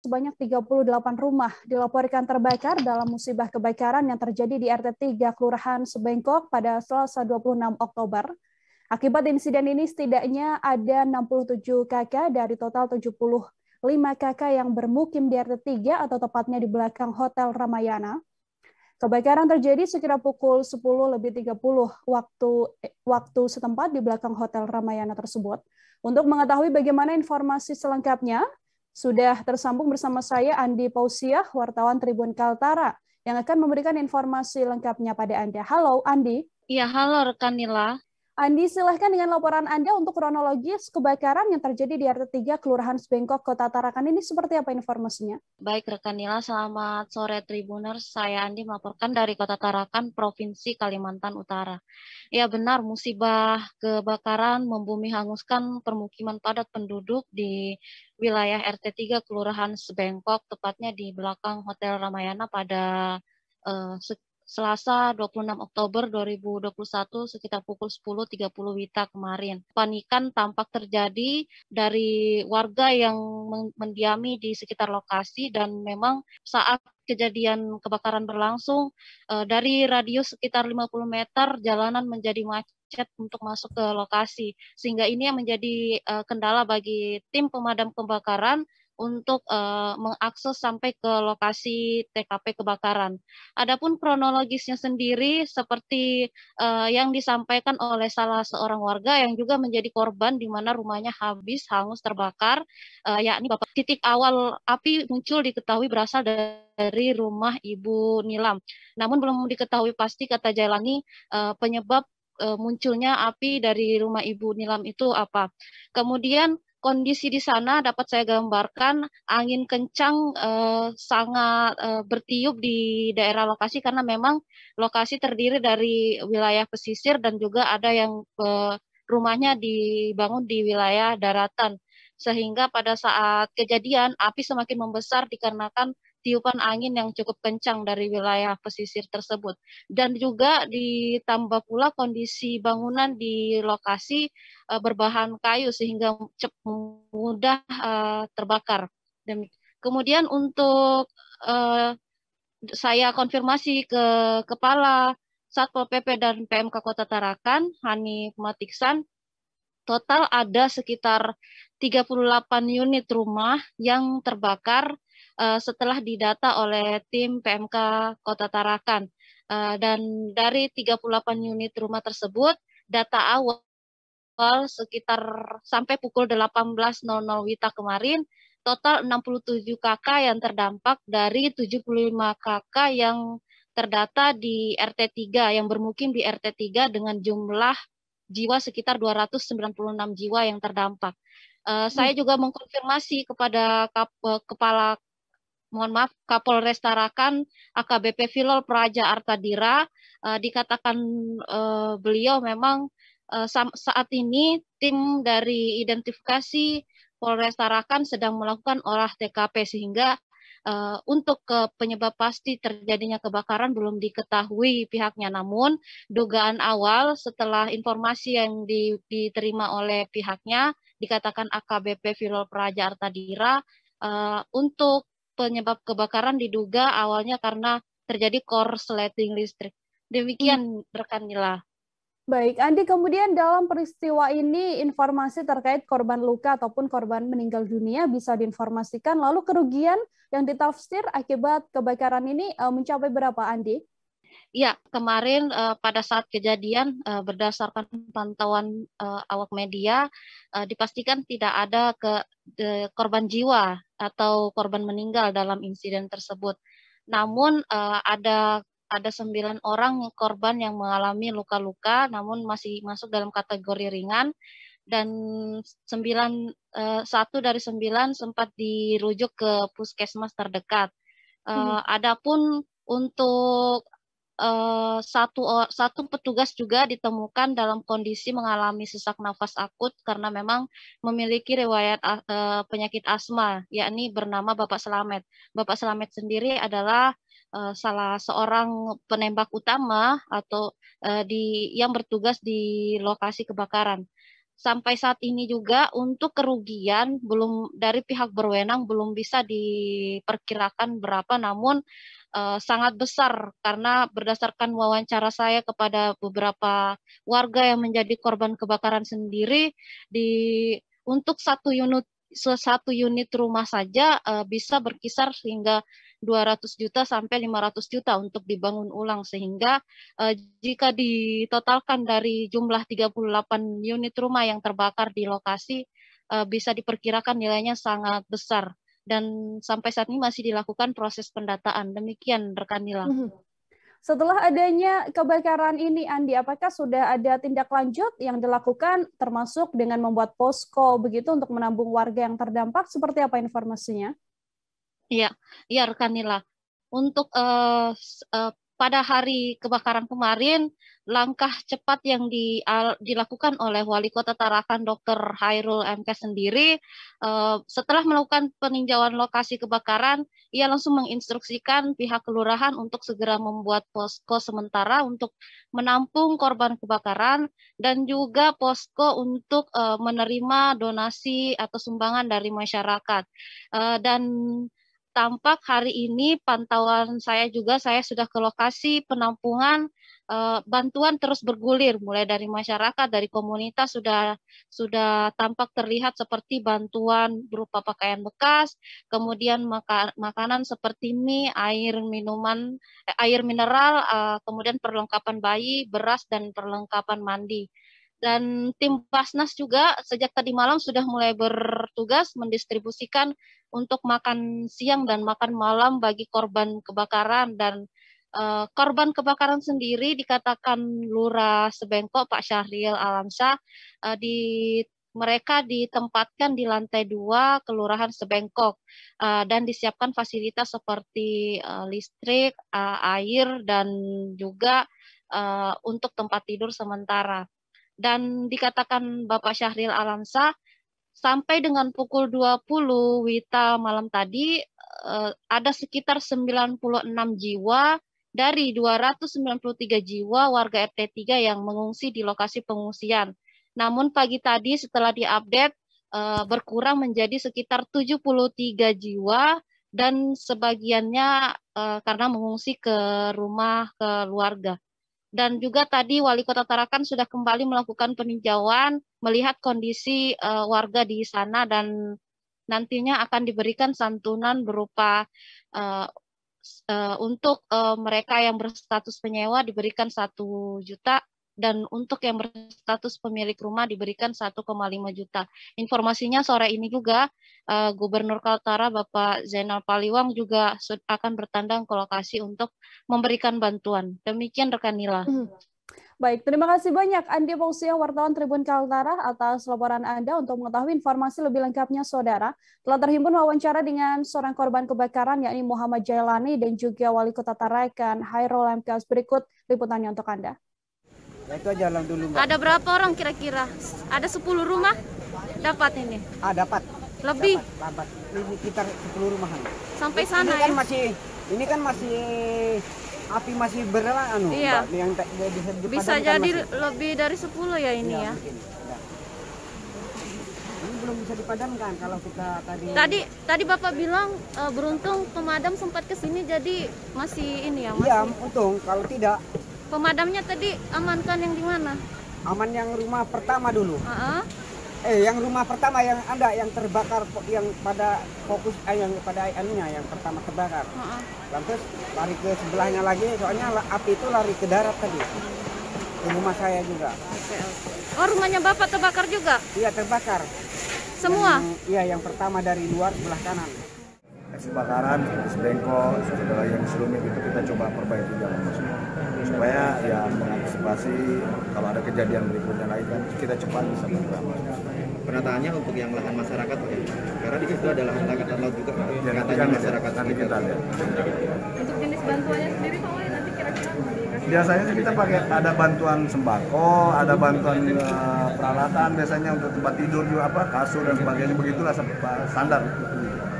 sebanyak 38 rumah dilaporkan terbakar dalam musibah kebakaran yang terjadi di RT 3 Kelurahan Sebengkok pada Selasa 26 Oktober. Akibat insiden ini setidaknya ada 67 kakak dari total 75 kakak yang bermukim di RT 3 atau tepatnya di belakang Hotel Ramayana. Kebakaran terjadi sekitar pukul 10.30 waktu setempat di belakang Hotel Ramayana tersebut. Untuk mengetahui bagaimana informasi selengkapnya, sudah tersambung bersama saya Andi Pausiah, wartawan Tribun Kaltara, yang akan memberikan informasi lengkapnya pada Anda. Halo Andi. Iya, halo rekan Nila. Andi, silahkan dengan laporan Anda untuk kronologis kebakaran yang terjadi di RT 3 Kelurahan Sebengkok, Kota Tarakan ini seperti apa informasinya? Baik rekan Nila, selamat sore Tribuners. Saya Andi melaporkan dari Kota Tarakan, Provinsi Kalimantan Utara. Ya benar, musibah kebakaran membumi hanguskan permukiman padat penduduk di wilayah RT 3 Kelurahan Sebengkok, tepatnya di belakang Hotel Ramayana pada Selasa 26 Oktober 2021 sekitar pukul 10.30 WITA kemarin. Panikan tampak terjadi dari warga yang mendiami di sekitar lokasi dan memang saat kejadian kebakaran berlangsung dari radius sekitar 50 meter jalanan menjadi macet untuk masuk ke lokasi. Sehingga ini yang menjadi kendala bagi tim pemadam kebakaran untuk mengakses sampai ke lokasi TKP kebakaran. Adapun kronologisnya sendiri seperti yang disampaikan oleh salah seorang warga yang juga menjadi korban di mana rumahnya habis hangus terbakar, yakni Bapak. Titik awal api muncul diketahui berasal dari rumah Ibu Nilam. Namun belum diketahui pasti, kata Jailani, penyebab munculnya api dari rumah Ibu Nilam itu apa. Kemudian kondisi di sana dapat saya gambarkan, angin kencang sangat bertiup di daerah lokasi karena memang lokasi terdiri dari wilayah pesisir dan juga ada yang rumahnya dibangun di wilayah daratan. Sehingga pada saat kejadian api semakin membesar dikarenakan tiupan angin yang cukup kencang dari wilayah pesisir tersebut. Dan juga ditambah pula kondisi bangunan di lokasi berbahan kayu sehingga mudah terbakar. Dan kemudian untuk saya konfirmasi ke Kepala Satpol PP dan PMK Kota Tarakan, Hani Matiksan, total ada sekitar 38 unit rumah yang terbakar setelah didata oleh tim PMK Kota Tarakan. Dan dari 38 unit rumah tersebut, data awal sekitar sampai pukul 18.00 WITA kemarin, total 67 kakak yang terdampak dari 75 kakak yang terdata di RT 3, yang bermukim di RT 3 dengan jumlah jiwa sekitar 296 jiwa yang terdampak. Saya juga mengkonfirmasi kepada Kepala Kapolres Tarakan AKBP Filol Praja Artadira, dikatakan beliau memang saat ini tim dari identifikasi Polres Tarakan sedang melakukan olah TKP sehingga untuk penyebab pasti terjadinya kebakaran belum diketahui pihaknya. Namun dugaan awal setelah informasi yang diterima oleh pihaknya, dikatakan AKBP Filol Praja Artadira, untuk penyebab kebakaran diduga awalnya karena terjadi korsleting listrik. Demikian rekan Nila. Baik, Andi, kemudian dalam peristiwa ini informasi terkait korban luka ataupun korban meninggal dunia bisa diinformasikan, lalu kerugian yang ditafsir akibat kebakaran ini mencapai berapa, Andi? Ya, kemarin pada saat kejadian berdasarkan pantauan awak media dipastikan tidak ada korban jiwa atau korban meninggal dalam insiden tersebut. Namun ada 9 orang korban yang mengalami luka-luka, namun masih masuk dalam kategori ringan, dan 1 dari 9 sempat dirujuk ke puskesmas terdekat. Adapun untuk satu petugas juga ditemukan dalam kondisi mengalami sesak nafas akut karena memang memiliki riwayat penyakit asma, yakni bernama Bapak Slamet. Bapak Slamet sendiri adalah salah seorang penembak utama atau yang bertugas di lokasi kebakaran. sampai saat ini juga untuk kerugian belum dari pihak berwenang belum bisa diperkirakan berapa, namun sangat besar karena berdasarkan wawancara saya kepada beberapa warga yang menjadi korban kebakaran sendiri, untuk satu unit rumah saja bisa berkisar hingga 200 juta sampai 500 juta untuk dibangun ulang, sehingga jika ditotalkan dari jumlah 38 unit rumah yang terbakar di lokasi bisa diperkirakan nilainya sangat besar dan sampai saat ini masih dilakukan proses pendataan. Demikian rekan Nila. Setelah adanya kebakaran ini, Andi, apakah sudah ada tindak lanjut yang dilakukan termasuk dengan membuat posko begitu untuk menampung warga yang terdampak? Seperti apa informasinya? Iya, iya rekan Nila. Untuk pada hari kebakaran kemarin, langkah cepat yang dilakukan oleh Wali Kota Tarakan Dr. Hairul MK sendiri, setelah melakukan peninjauan lokasi kebakaran, ia langsung menginstruksikan pihak kelurahan untuk segera membuat posko sementara untuk menampung korban kebakaran dan juga posko untuk menerima donasi atau sumbangan dari masyarakat. Dan tampak hari ini pantauan saya juga, saya sudah ke lokasi penampungan, bantuan terus bergulir mulai dari masyarakat, dari komunitas sudah tampak terlihat seperti bantuan berupa pakaian bekas, kemudian makanan seperti mie, air mineral, kemudian perlengkapan bayi, beras dan perlengkapan mandi. Dan tim Basnas juga sejak tadi malam sudah mulai bertugas mendistribusikan untuk makan siang dan makan malam bagi korban kebakaran. Dan korban kebakaran sendiri dikatakan Lurah Sebengkok Pak Syahril Alamsyah, mereka ditempatkan di lantai 2 Kelurahan Sebengkok dan disiapkan fasilitas seperti listrik, air dan juga untuk tempat tidur sementara. Dan dikatakan Bapak Syahril Alamsyah, sampai dengan pukul 20 WITA malam tadi, ada sekitar 96 jiwa dari 293 jiwa warga RT 3 yang mengungsi di lokasi pengungsian. Namun pagi tadi setelah diupdate, berkurang menjadi sekitar 73 jiwa dan sebagiannya karena mengungsi ke rumah keluarga. Dan juga tadi Wali Kota Tarakan sudah kembali melakukan peninjauan, melihat kondisi warga di sana dan nantinya akan diberikan santunan berupa untuk mereka yang berstatus penyewa diberikan 1 juta dan untuk yang berstatus pemilik rumah diberikan 1,5 juta. Informasinya sore ini juga Gubernur Kaltara Bapak Zainal Paliwang juga akan bertandang ke lokasi untuk memberikan bantuan. Demikian rekan Nila. Baik, terima kasih banyak Andi Fausia, wartawan Tribun Kaltara atas laporan Anda. Untuk mengetahui informasi lebih lengkapnya, Saudara, telah terhimpun wawancara dengan seorang korban kebakaran yakni Muhammad Jailani dan juga Wali Kota Tarakan Hairul MK. Berikut liputannya untuk Anda. Ya, itu aja lang dulu, Mbak. Ada berapa orang kira-kira? Ada 10 rumah dapat ini? Dapat. Lebih? Dapat. Ini sekitar 10 rumahan. Sampai sana ini kan ya? Ini kan masih api masih iya. Mbak, yang bisa jadi masih lebih dari 10 ya ini ya. Mungkin. Ini belum bisa dipadamkan kalau kita Tadi Bapak bilang beruntung pemadam sempat ke sini jadi masih ini ya, masih. Iya, untung kalau tidak. Pemadamnya tadi amankan yang di mana? Aman yang rumah pertama dulu. Yang rumah pertama yang terbakar yang pada fokus yang pada anunya yang pertama terbakar. Lantas lari ke sebelahnya lagi, soalnya api itu lari ke darat tadi. Ke rumah saya juga. Oh, rumahnya Bapak terbakar juga? Iya, terbakar. Semua? Yang pertama dari luar sebelah kanan. Kebakaran, Sebengkok, setelah yang sebelumnya itu kita coba perbaiki jalan supaya ya mengantisipasi kalau ada kejadian berikutnya lagi kan kita cepat bisa bergerak. Penataannya untuk yang lahan masyarakat, karena di situ ada lahan angkatan laut juga. Ya, katanya masyarakat nanti kita lihat. Untuk jenis bantuannya sendiri Pak Wali nanti kira-kira biasanya kita pakai ada bantuan sembako, ada bantuan peralatan biasanya untuk tempat tidur juga kasur dan sebagainya, begitulah standar.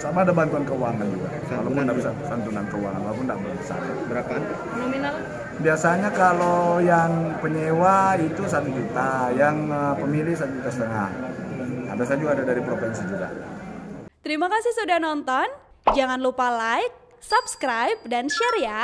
Sama ada bantuan keuangan juga. Walaupun tidak bisa santunan keuangan, walaupun tidak besar. Berapaan? Nominal? Biasanya kalau yang penyewa itu 1 juta, yang pemilih 1,5 juta. Ada saja juga ada dari provinsi juga. Terima kasih sudah nonton. Jangan lupa like, subscribe, dan share ya.